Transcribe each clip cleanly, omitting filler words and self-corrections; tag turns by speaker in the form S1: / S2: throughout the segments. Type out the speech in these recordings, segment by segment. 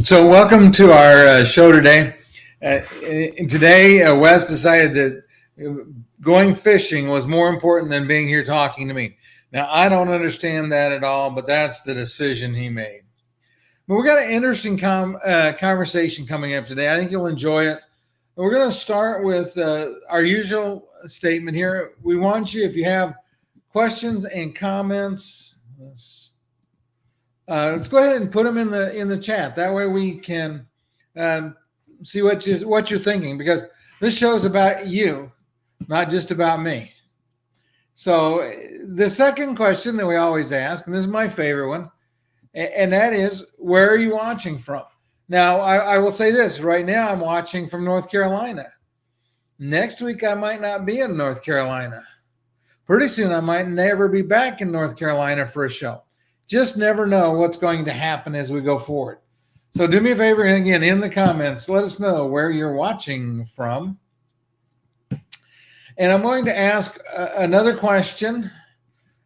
S1: So, welcome to our show today. Today, Wes decided that going fishing was more important than being here talking to me. Now, I don't understand that at all, but that's the decision he made. But we got an interesting conversation coming up today. I think you'll enjoy it. We're going to start with our usual statement here. We want you, if you have questions and comments, let's go ahead and put them in the chat. That way we can see what you're thinking, because this show is about you, not just about me. So the second question that we always ask, and this is my favorite one, and that is, where are you watching from? Now, I will say this. Right now, I'm watching from North Carolina. Next week, I might not be in North Carolina. Pretty soon, I might never be back in North Carolina for a show. Just never know what's going to happen as we go forward. So do me a favor, and again, in the comments, let us know where you're watching from. And I'm going to ask another question,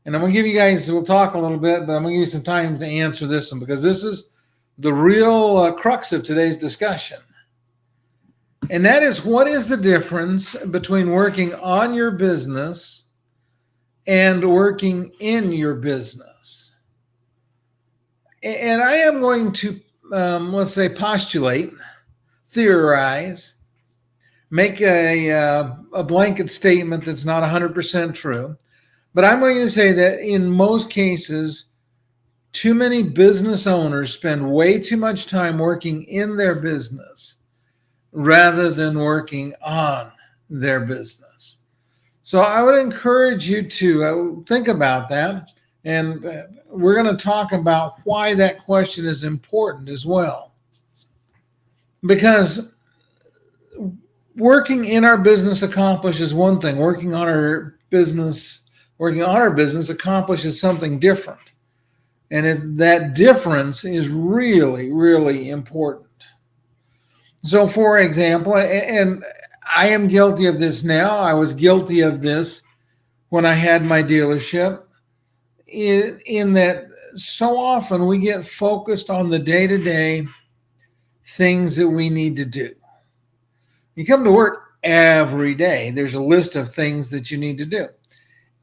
S1: and I'm going to give you guys, we'll talk a little bit, but I'm going to give you some time to answer this one, because this is the real crux of today's discussion. And that is, what is the difference between working on your business and working in your business? And I am going to, let's say, postulate, theorize, make a blanket statement that's not 100% true. But I'm going to say that in most cases, too many business owners spend way too much time working in their business rather than working on their business. So I would encourage you to think about that. And we're going to talk about why that question is important as well. Because working in our business accomplishes one thing. Working on our business accomplishes something different. And that difference is really, really important. So, for example, and I am guilty of this now. I was guilty of this when I had my dealership. In that so often we get focused on the day-to-day things that we need to do. You come to work every day, there's a list of things that you need to do.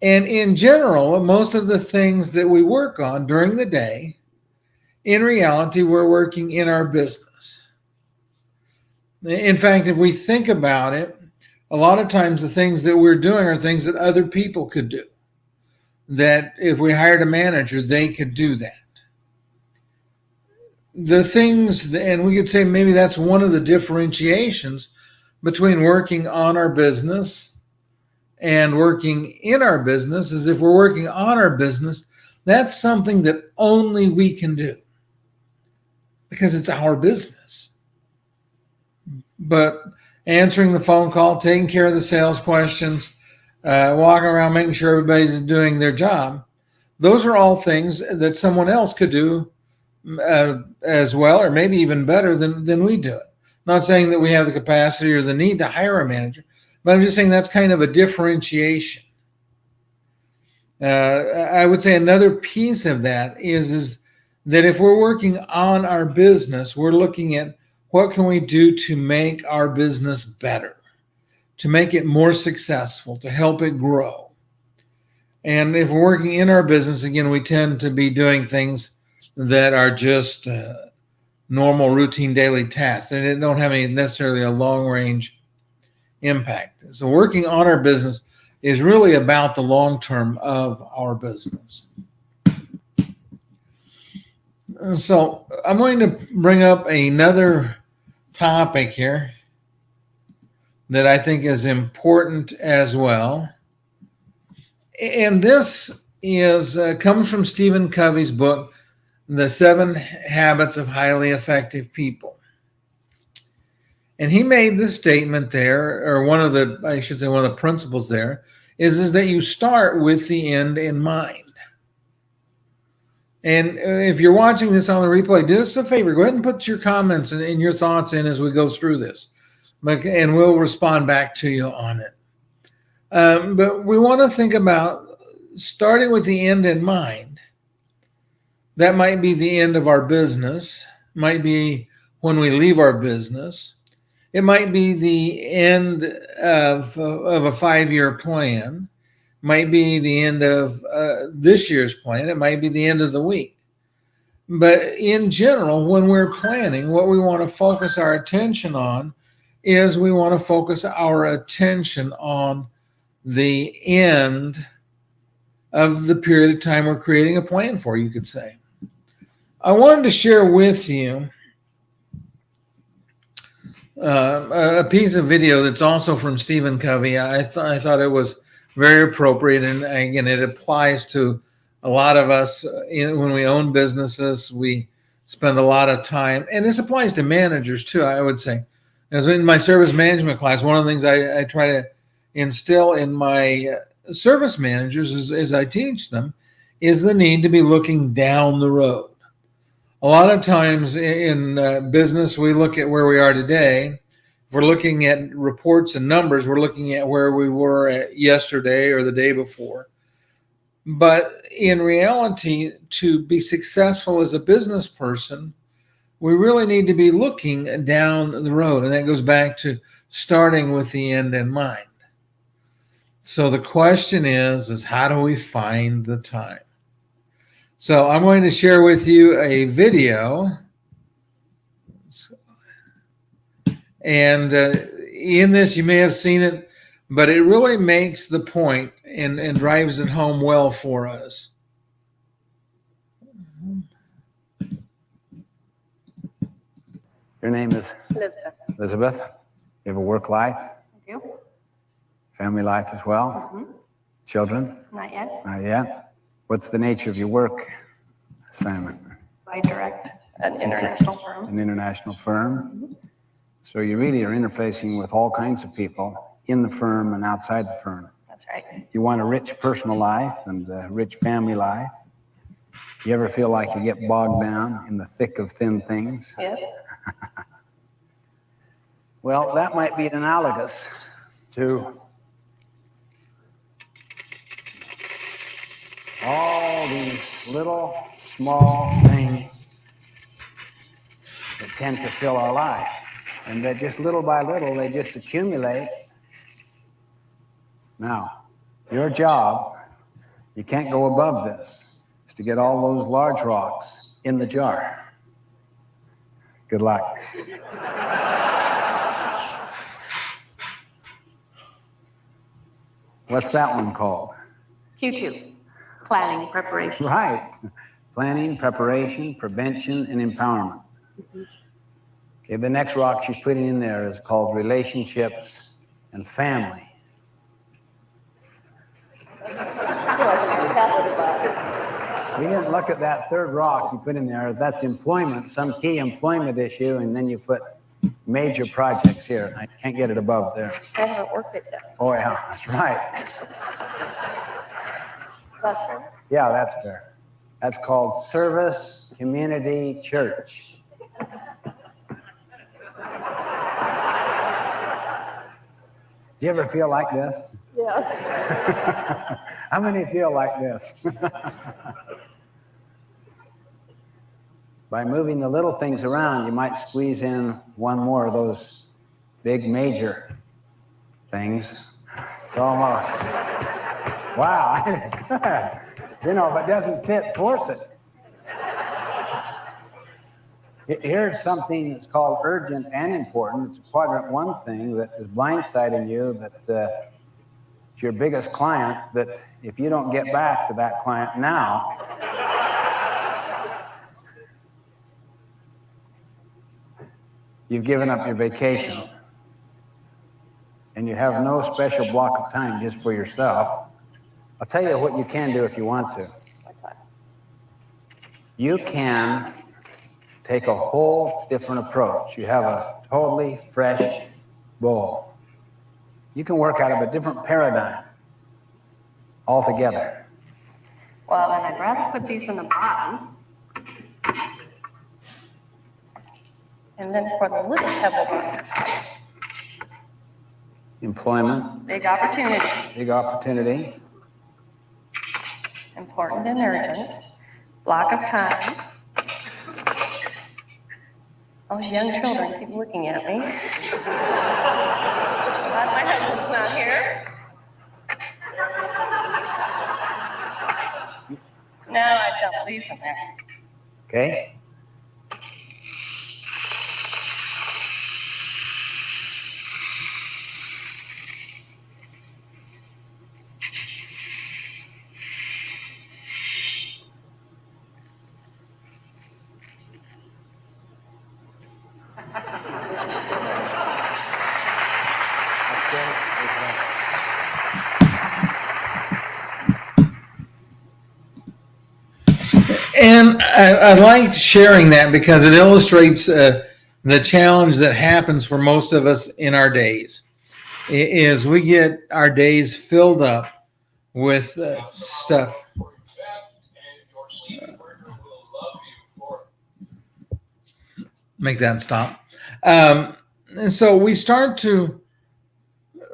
S1: And in general, most of the things that we work on during the day, in reality, we're working in our business. In fact, if we think about it, a lot of times the things that we're doing are things that other people could do. That if we hired a manager, they could do that. The things, and we could say maybe that's one of the differentiations between working on our business and working in our business, is if we're working on our business, that's something that only we can do because it's our business. But answering the phone call, taking care of the sales questions, walking around making sure everybody's doing their job, those are all things that someone else could do as well, or maybe even better than we do it. Not saying that we have the capacity or the need to hire a manager, but I'm just saying that's kind of a differentiation. I would say another piece of that is that if we're working on our business, we're looking at what can we do to make our business better, to make it more successful, to help it grow. And if we're working in our business, again, we tend to be doing things that are just normal, routine, daily tasks. They don't have any necessarily a long-range impact. So working on our business is really about the long term of our business. So I'm going to bring up another topic here that I think is important as well. And this comes from Stephen Covey's book, The 7 Habits of Highly Effective People. And he made this statement there, or one of the principles there is that you start with the end in mind. And if you're watching this on the replay, do us a favor, go ahead and put your comments and your thoughts in as we go through this. And we'll respond back to you on it. But we want to think about starting with the end in mind. That might be the end of our business, might be when we leave our business. It might be the end of a 5-year plan. Might be the end of this year's plan. It might be the end of the week. But in general, when we're planning, what we want to focus our attention on is we want to focus our attention on the end of the period of time we're creating a plan for, you could say. I wanted to share with you a piece of video that's also from Stephen Covey. I thought it was very appropriate, and again, it applies to a lot of us. When we own businesses, we spend a lot of time, and this applies to managers too, I would say. As in my service management class, one of the things I try to instill in my service managers as I teach them is the need to be looking down the road. A lot of times in business, we look at where we are today. If we're looking at reports and numbers, we're looking at where we were at yesterday or the day before. But in reality, to be successful as a business person, we really need to be looking down the road. And that goes back to starting with the end in mind. So the question is how do we find the time? So I'm going to share with you a video. And in this, you may have seen it, but it really makes the point and drives it home well for us.
S2: Your name is?
S3: Elizabeth.
S2: Elizabeth. You have a work life?
S3: I do.
S2: Family life as well?
S3: Mm-hmm.
S2: Children?
S3: Not yet.
S2: Not yet. What's the nature of your work assignment?
S3: I direct an international firm.
S2: An international firm. Mm-hmm. So you really are interfacing with all kinds of people in the firm and outside the firm.
S3: That's right.
S2: You want a rich personal life and a rich family life. You ever feel like you get bogged down in the thick of thin things?
S3: Yes.
S2: Well, that might be analogous to all these little, small things that tend to fill our life. And that just little by little, they just accumulate. Now, your job, you can't go above this, is to get all those large rocks in the jar. Good luck. What's that one called?
S3: Q2, planning, preparation.
S2: Right. Planning, preparation, prevention, and empowerment. Mm-hmm. Okay, the next rock she's putting in there is called relationships and family. We didn't look at that third rock you put in there. That's employment, some key employment issue, and then you put major projects here. I can't get it above there.
S3: I haven't worked it yet.
S2: Oh, yeah, that's right.
S3: That's fair.
S2: Yeah, that's fair. That's called service, community, church. Do you ever feel like this?
S3: Yes.
S2: How many feel like this? By moving the little things around, you might squeeze in one more of those big major things. It's almost, wow, you know, if it doesn't fit, force it. Here's something that's called urgent and important. It's quadrant 1 thing that is blindsiding you, that it's your biggest client, that if you don't get back to that client now, you've given up your vacation. And you have no special block of time just for yourself. I'll tell you what you can do if you want to. You can take a whole different approach. You have a totally fresh bowl. You can work out of a different paradigm altogether.
S3: Well, then I'd rather put these in the bottom. And then for the little pebbles on the top.
S2: Employment.
S3: Big opportunity.
S2: Big opportunity.
S3: Important and urgent. Block of time. Those young children keep looking at me. Glad my husband's not here. No, I don't. These in there.
S2: Okay. That's good.
S1: And I liked sharing that because it illustrates the challenge that happens for most of us in our days. Is we get our days filled up with stuff. Make that stop. And so we start to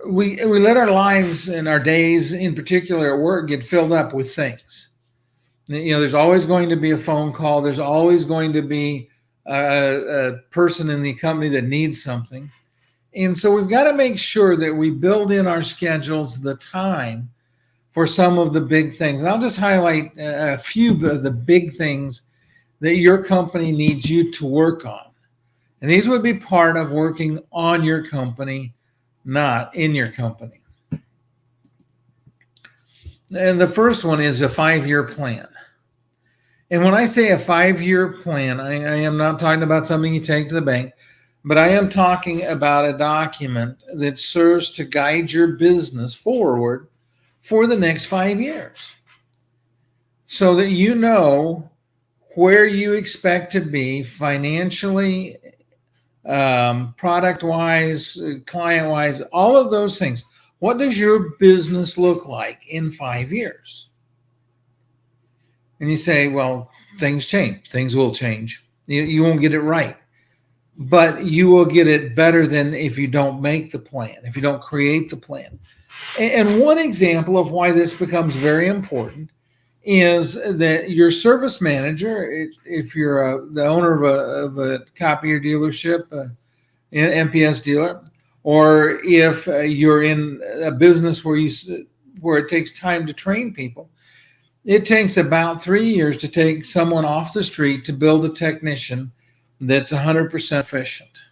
S1: we let our lives and our days, in particular at work, get filled up with things. There's always going to be a phone call. There's always going to be a person in the company that needs something. And so we've got to make sure that we build in our schedules the time for some of the big things. And I'll just highlight a few of the big things that your company needs you to work on. And these would be part of working on your company, not in your company. And the first one is a 5-year plan. And when I say a 5-year plan, I am not talking about something you take to the bank, but I am talking about a document that serves to guide your business forward for the next 5 years so that you know where you expect to be financially, product-wise, client-wise, all of those things. What does your business look like in 5 years? And you say, well, things change. Things will change. You won't get it right. But you will get it better than if you don't make the plan, if you don't create the plan. And one example of why this becomes very important is that your service manager, if you're the owner of a copier dealership, an MPS dealer, or if you're in a business where it takes time to train people, it takes about 3 years to take someone off the street to build a technician that's 100% efficient.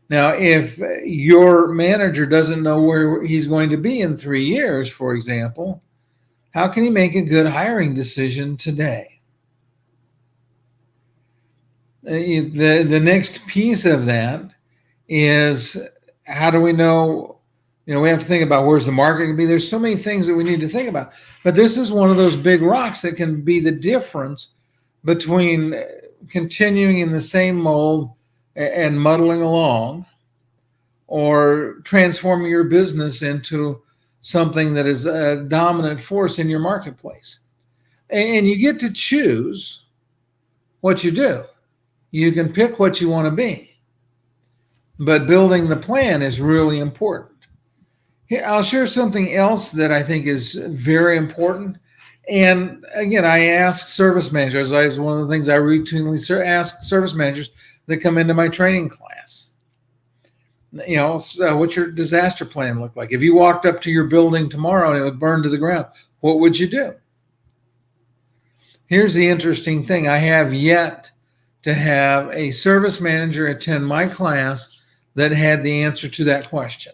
S1: Now, if your manager doesn't know where he's going to be in 3 years, for example, how can he make a good hiring decision today? The next piece of that is, how do we know? We have to think about where's the market going to be. There's so many things that we need to think about. But this is one of those big rocks that can be the difference between continuing in the same mold and muddling along, or transforming your business into something that is a dominant force in your marketplace. And you get to choose what you do. You can pick what you want to be, but building the plan is really important. Here, I'll share something else that I think is very important. And again, I ask service managers, it's one of the things I routinely ask service managers that come into my training class. What's your disaster plan look like? If you walked up to your building tomorrow and it was burned to the ground, what would you do? Here's the interesting thing. I have yet to have a service manager attend my class that had the answer to that question.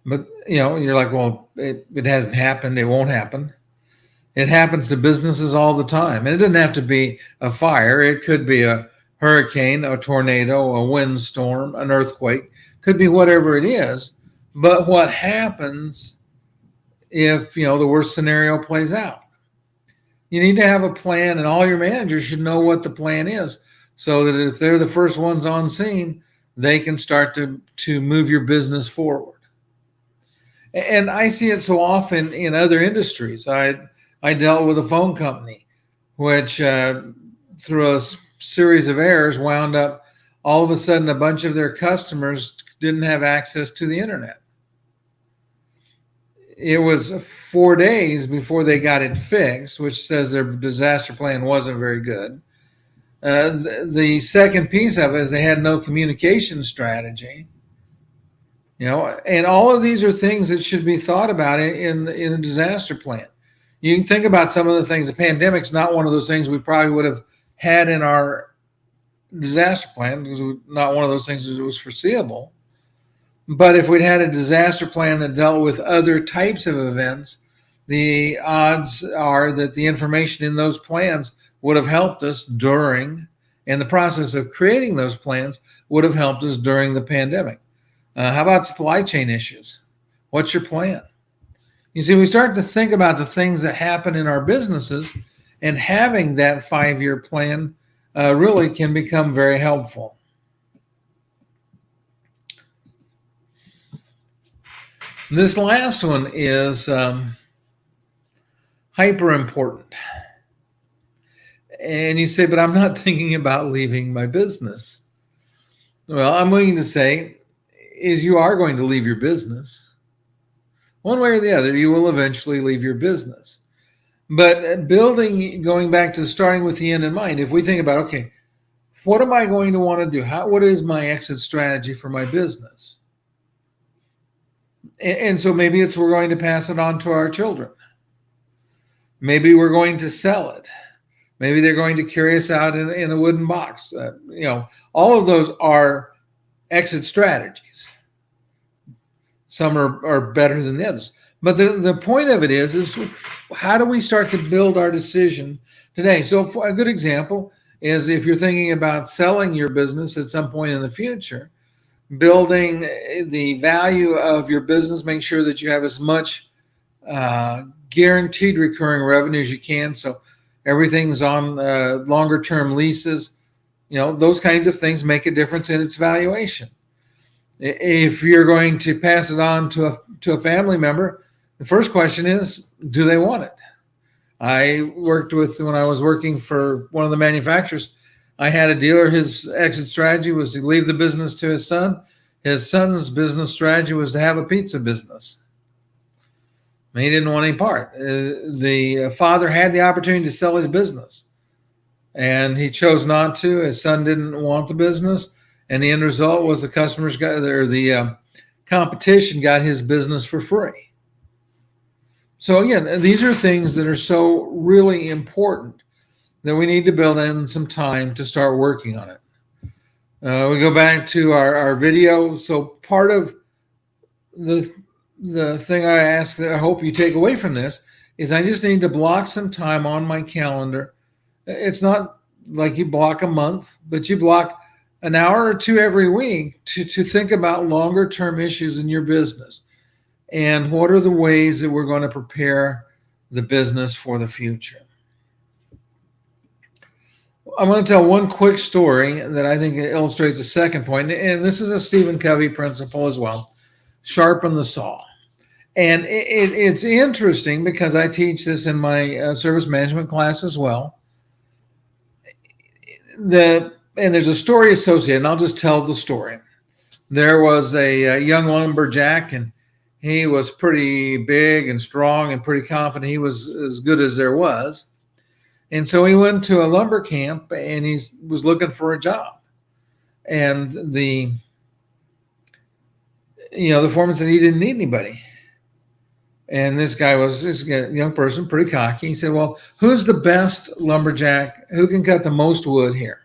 S1: But, you're like, well, it hasn't happened. It won't happen. It happens to businesses all the time. And it doesn't have to be a fire. It could be a hurricane, a tornado, a windstorm, an earthquake. Could be whatever it is. But what happens if, the worst scenario plays out? You need to have a plan, and all your managers should know what the plan is, so that if they're the first ones on scene, they can start to move your business forward. And I see it so often in other industries. I dealt with a phone company, which through a series of errors wound up, all of a sudden, a bunch of their customers didn't have access to the internet. it was 4 days before they got it fixed, which says their disaster plan wasn't very good. The second piece of it is they had no communication strategy. And all of these are things that should be thought about in a disaster plan. You can think about some of the things. The pandemic's not one of those things we probably would have had in our disaster plan, because not one of those things that was foreseeable. But if we'd had a disaster plan that dealt with other types of events, the odds are that the information in those plans would have helped us during, and the process of creating those plans would have helped us during the pandemic. How about supply chain issues? What's your plan? You see, we start to think about the things that happen in our businesses, and having that 5-year plan really can become very helpful. This last one is hyper important. And you say, but I'm not thinking about leaving my business. Well, I'm willing to say is you are going to leave your business. One way or the other, you will eventually leave your business. But going back to starting with the end in mind, if we think about, okay, what am I going to want to do? What is my exit strategy for my business? And so maybe we're going to pass it on to our children. Maybe we're going to sell it. Maybe they're going to carry us out in a wooden box. All of those are exit strategies. Some are better than the others. But the point of it is how do we start to build our decision today? So a good example is if you're thinking about selling your business at some point in the future, building the value of your business, make sure that you have as much guaranteed recurring revenue as you can. So everything's on longer term leases. Those kinds of things make a difference in its valuation. If you're going to pass it on to a family member, the first question is, do they want it? When I was working for one of the manufacturers, I had a dealer. His exit strategy was to leave the business to his son. His son's business strategy was to have a pizza business. He didn't want any part. The father had the opportunity to sell his business, and he chose not to. His son didn't want the business, and the end result was the competition got his business for free. So again, these are things that are so really important that we need to build in some time to start working on it. We go back to our video. So part of the thing I ask that I hope you take away from this is I just need to block some time on my calendar. It's not like you block a month, but you block an hour or two every week to think about longer term issues in your business. And what are the ways that we're going to prepare the business for the future? I'm going to tell one quick story that I think illustrates the second point. And this is a Stephen Covey principle as well. Sharpen the saw. And it's interesting because I teach this in my service management class as well. And there's a story associated, and I'll just tell the story. There was a young lumberjack, and he was pretty big and strong and pretty confident he was as good as there was. And so he went to a lumber camp and he was looking for a job. And the foreman said he didn't need anybody. And this young person, pretty cocky. He said, well, who's the best lumberjack? Who can cut the most wood here?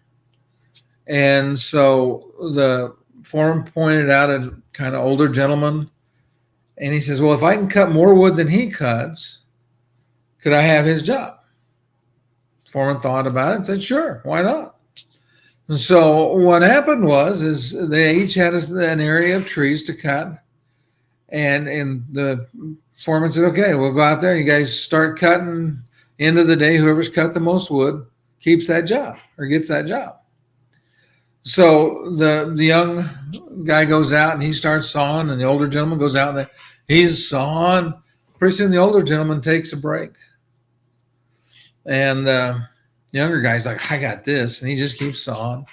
S1: And so the foreman pointed out a kind of older gentleman. And he says, well, if I can cut more wood than he cuts, could I have his job? Foreman thought about it and said, sure, why not? And so what happened was they each had an area of trees to cut. And the foreman said, okay, we'll go out there. You guys start cutting. End of the day, whoever's cut the most wood keeps that job or gets that job. So the young guy goes out and he starts sawing, and the older gentleman goes out and he's sawing. Pretty soon the older gentleman takes a break. And the younger guy's like, I got this. And he just keeps sawing.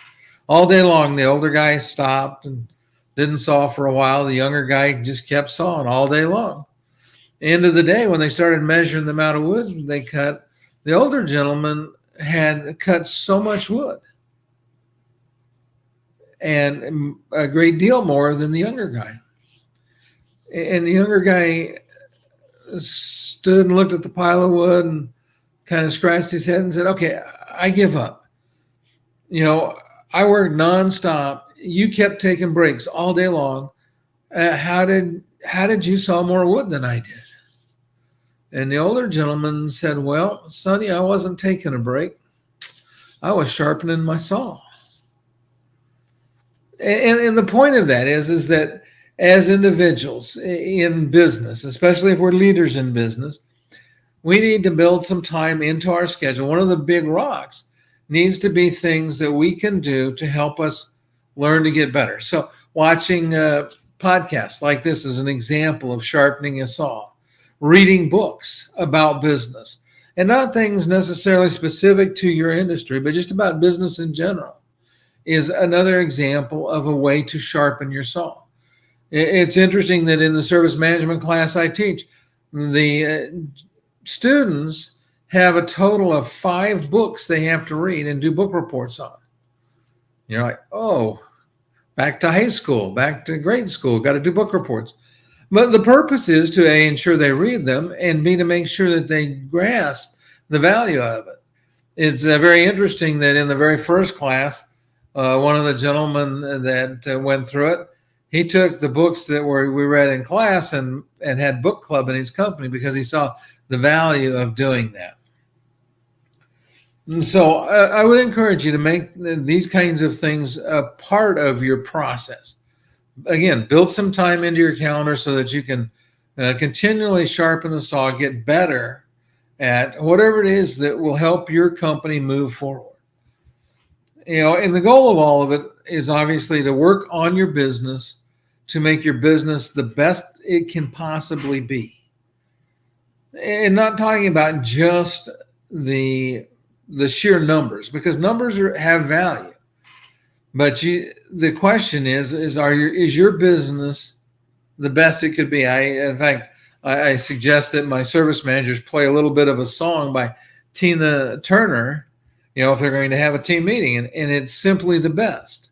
S1: All day long, the older guy stopped and didn't saw for a while. The younger guy just kept sawing all day long. End of the day, when they started measuring the amount of wood they cut, the older gentleman had cut so much wood, and a great deal more than the younger guy. And the younger guy stood and looked at the pile of wood and kind of scratched his head and said, "Okay, I give up. I worked nonstop. You kept taking breaks all day long. How did you saw more wood than I did?" And the older gentleman said, "Well, Sonny, I wasn't taking a break. I was sharpening my saw." And the point of that is that as individuals in business, especially if we're leaders in business, we need to build some time into our schedule. One of the big rocks needs to be things that we can do to help us learn to get better. So watching podcasts like this is an example of sharpening a saw. Reading books about business, and not things necessarily specific to your industry, but just about business in general, is another example of a way to sharpen your saw. It's interesting that in the service management class I teach, the students have a total of 5 books they have to read and do book reports on. You're like, oh, back to high school, back to grade school, got to do book reports. But the purpose is to A, ensure they read them, and B, to make sure that they grasp the value of it. It's very interesting that in the very first class, one of the gentlemen that went through it, he took the books that we read in class and had book club in his company because he saw the value of doing that. And so I would encourage you to make these kinds of things a part of your process. Again, build some time into your calendar so that you can continually sharpen the saw, get better at whatever it is that will help your company move forward. And the goal of all of it is obviously to work on your business to make your business the best it can possibly be. And not talking about just the sheer numbers, because numbers have value. But the question is your business the best it could be? In fact, I suggest that my service managers play a little bit of a song by Tina Turner, if they're going to have a team meeting, and it's simply the best.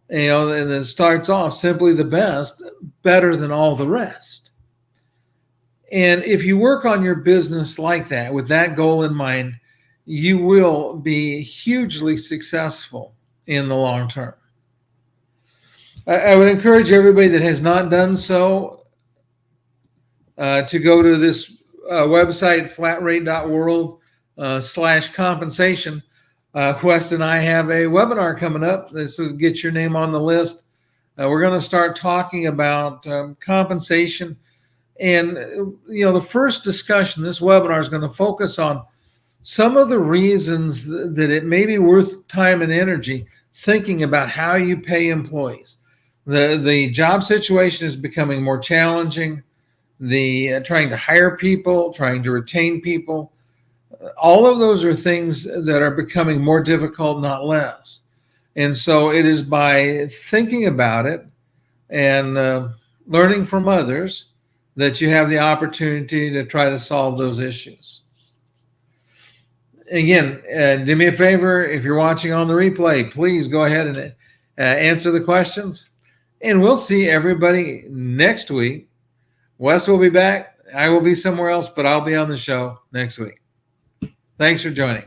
S1: And it starts off simply the best, better than all the rest. And if you work on your business like that, with that goal in mind, you will be hugely successful in the long term. I would encourage everybody that has not done so to go to this website, flatrate.world/compensation. Quest and I have a webinar coming up. This will get your name on the list. We're going to start talking about compensation. And, the first discussion, this webinar is going to focus on some of the reasons that it may be worth time and energy thinking about how you pay employees. The job situation is becoming more challenging. Trying to hire people, trying to retain people, all of those are things that are becoming more difficult, not less. And so it is by thinking about it and learning from others that you have the opportunity to try to solve those issues. Again, do me a favor, if you're watching on the replay, please go ahead and answer the questions. And we'll see everybody next week. Wes will be back. I will be somewhere else, but I'll be on the show next week. Thanks for joining.